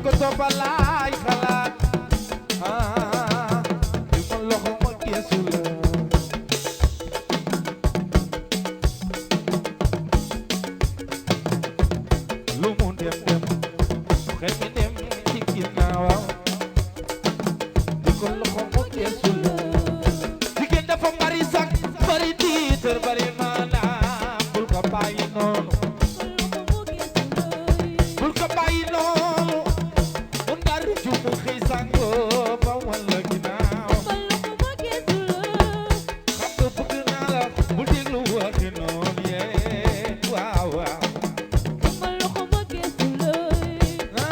ko toppalaay xalaat di ma loxo ma geesu la lu mu dem dem xel mi dem ci ginnaawam di ko loxo ma geesu la jigéen dafa bari sax bari tiitër bari maanaam bul ko bàyyi noonu bul ko bàyyi noonu mu ndar ju mu xëy sango ba walla ginnaaw xam nga bëgg naa la bul déglu waxi noonu yee waaw waaw na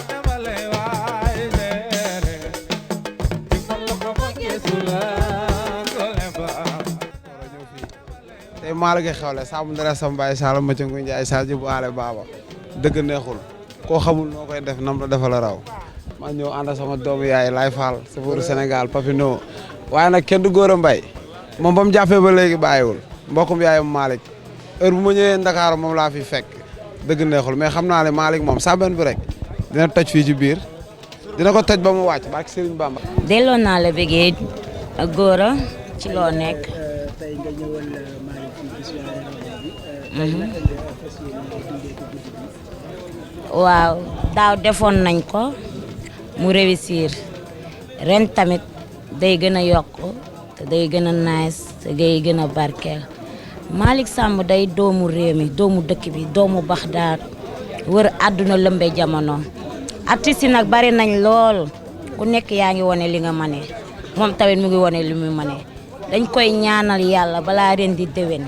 dama lay waay seere di ma loxo ma geesu la gole ba tey maa la koy xewle saabu ndara sam baay sala ma ca ngu njaay sa ji bu aale baaba dëgg neexul koo xamul noo koy def nam la dafa la raw ma ñëw ànd sama doomu yaay Laay Fall safooru Sénégal Papino waaye nag kenn du góor a mbay moom ba mu jàppee ba léegi bàyyiwul mbokkum yaayam Malick heure bu ma ñëwee Ndakaaru moom laa fi fekk dëgg neexul mais xam naa ne Malick moom sàbben bi rek dina toj fii ci biir dina ko toj ba mu wàcc barke Serigne Bamba. delloo naa la bëggee góor a ci loo nekk. tey nga ñëwal Malick fii ci soirée bi tey naka nga fas yéene dundee ko guddi gi. waaw daaw defoon nañ ko mu réussir ren tamit day gën a yokk te day gën a nice te day gën a barkeel Malick Samb day doomu réew mi doomu dëkk bi doomu Baxdaad wër àdduna lëmbe jamono artistes yi nag bari nañ lool ku nekk yaa ngi wane li nga mane moom tamit mu ngi wane li mu mane dañ koy ñaanal yàlla balaa ren di déwén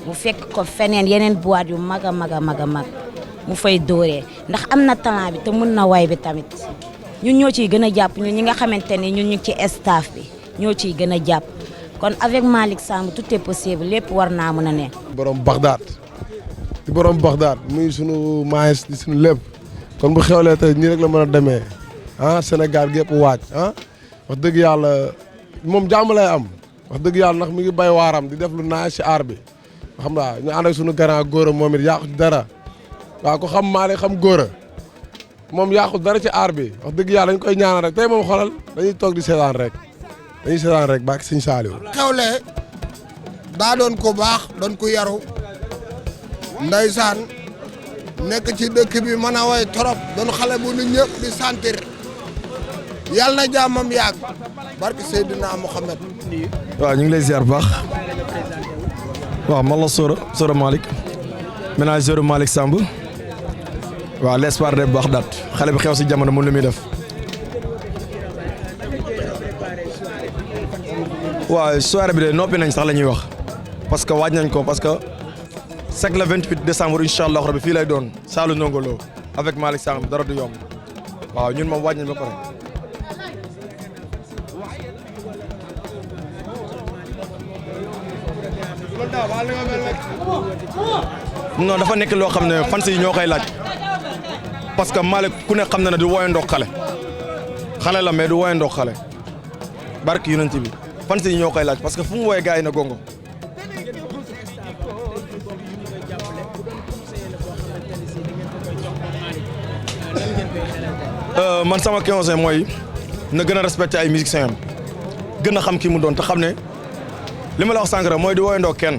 mu fekk ko feneen yeneen boîte yu mag a mag a mag a mag mu fay dóoree ndax am na talent bi te mën na way bi tamit ñun ñoo ciy gën a jàpp ñun ñi nga xamante ni ñun ñu ci staff bi ñoo ciy gën a jàpp kon avec Malick Samb tout est possible lépp war naa mën a ne. borom Baxdaad di borom Baxdaad muy sunu maes di sunu lépp kon bu xewlee tey nii rek la mën a demee ah Sénégal gépp waaj ah wax dëgg yàlla moom jàmm lay am wax dëgg yàlla ndax mi ngi bay waaram di def lu naaj si aar bi xam nga ñu ànd ak sunu grand góor a moom it yàqu dara waaw ko xam Malick xam góor a moom yàqu dara ci aar bi wax dëgg yàlla dañ koy ñaanal rek tey moom xoolal dañuy toog di seetaan rek dañuy seetaan rek baax Sëñ Saaliw xewle daa doon ko baax doon ko yaru ndeysaan nekk ci dëkk bi mën a way trop doon xale bu nu ñëpp di sentir yàlla na jàmmam yàgg barke Seydina Mohamed. waaw ñu ngi lay ziar bu baax waaw man la Sora Malick ménageur Malick Samb waaw l'espoir de Baxdaad xale bi xew si jamono moom la muy def waaw soirée bi de noppi nañ sax la ñuy wax parce que waaj nañ ko parce que chaque le 28 décembre incha allah rabi fii lay doon Saalu Ndongolo avec Malick Samb dara du yomb waaw ñun moom waaj nañ ba pare. non dafa nekk loo xam ne fans yi ñoo koy laaj parce que Malick ku ne xam na ne du woyandoo xale la mais du woyandoo xale barki yonent bi fans yi ñoo koy laaj parce que fu mu woyee gars yi na gongo. man sama conseil mooy na gën a respecté ay musiciens am gën a xam ki mu doon te xam ne li ma la wax sànq rek mooy di woyandoo kenn.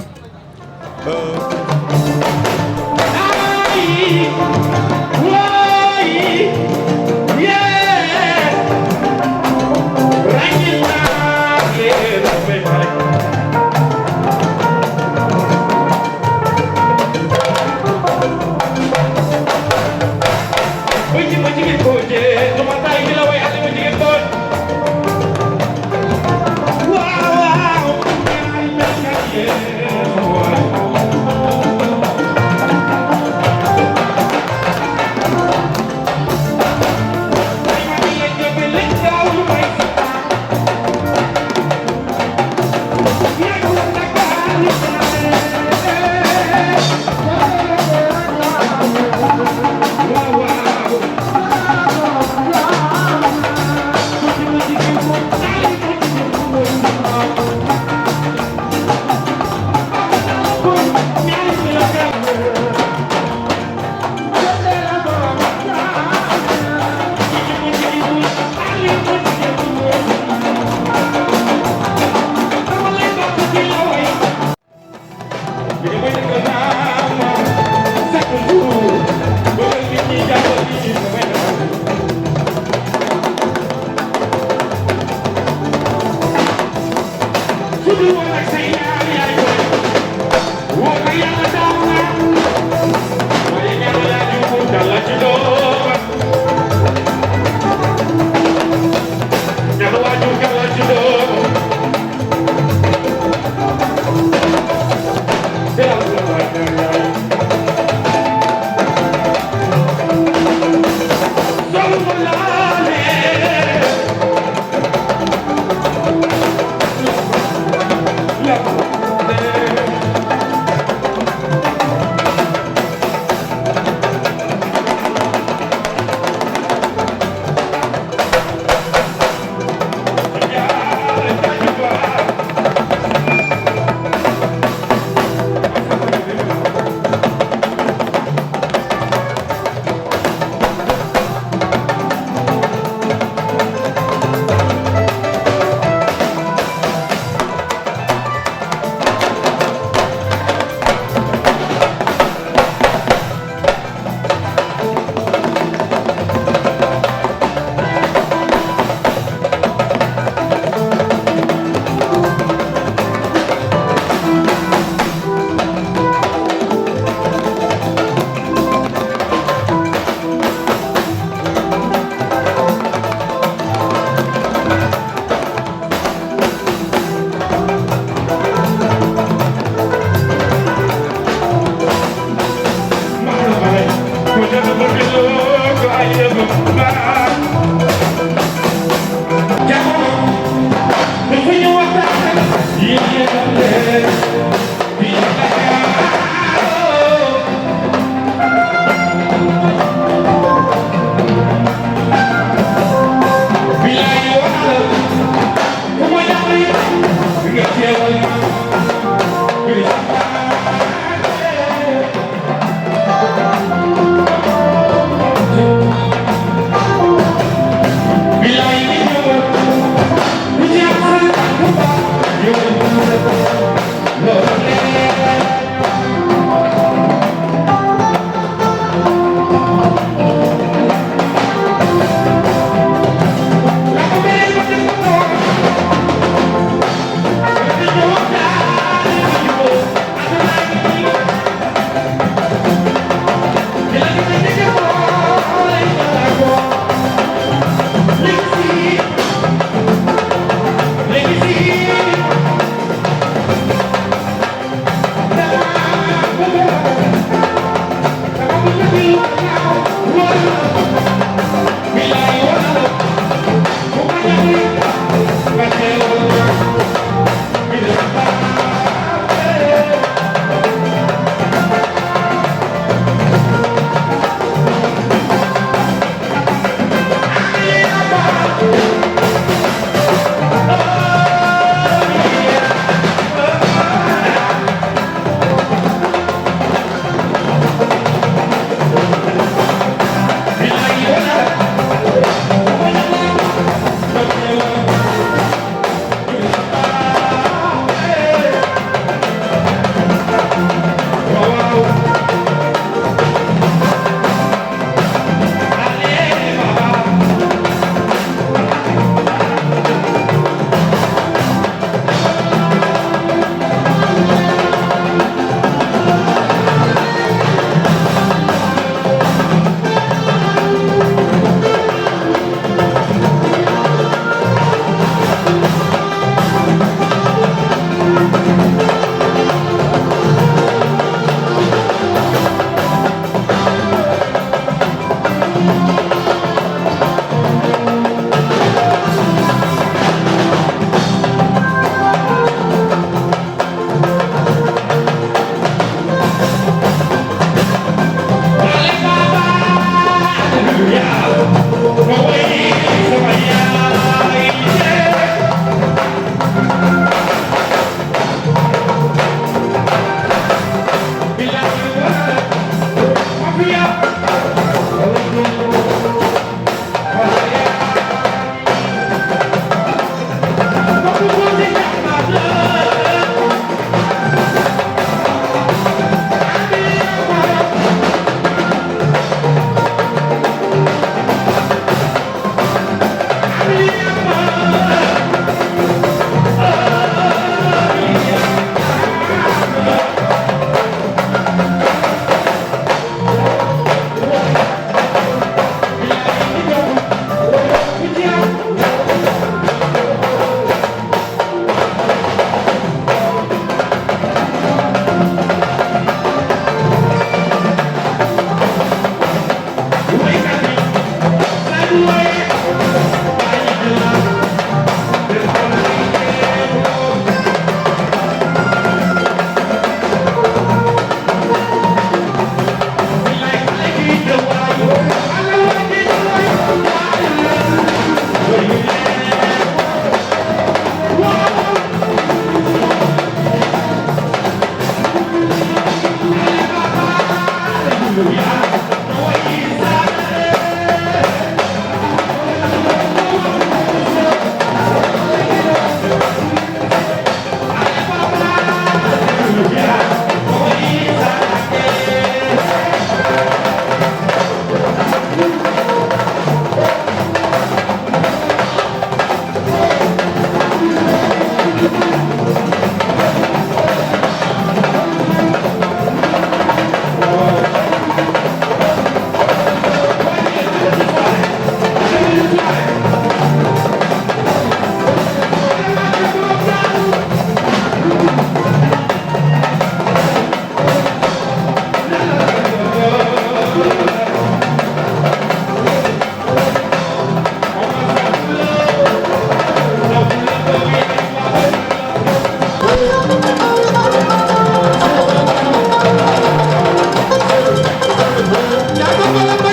Bamba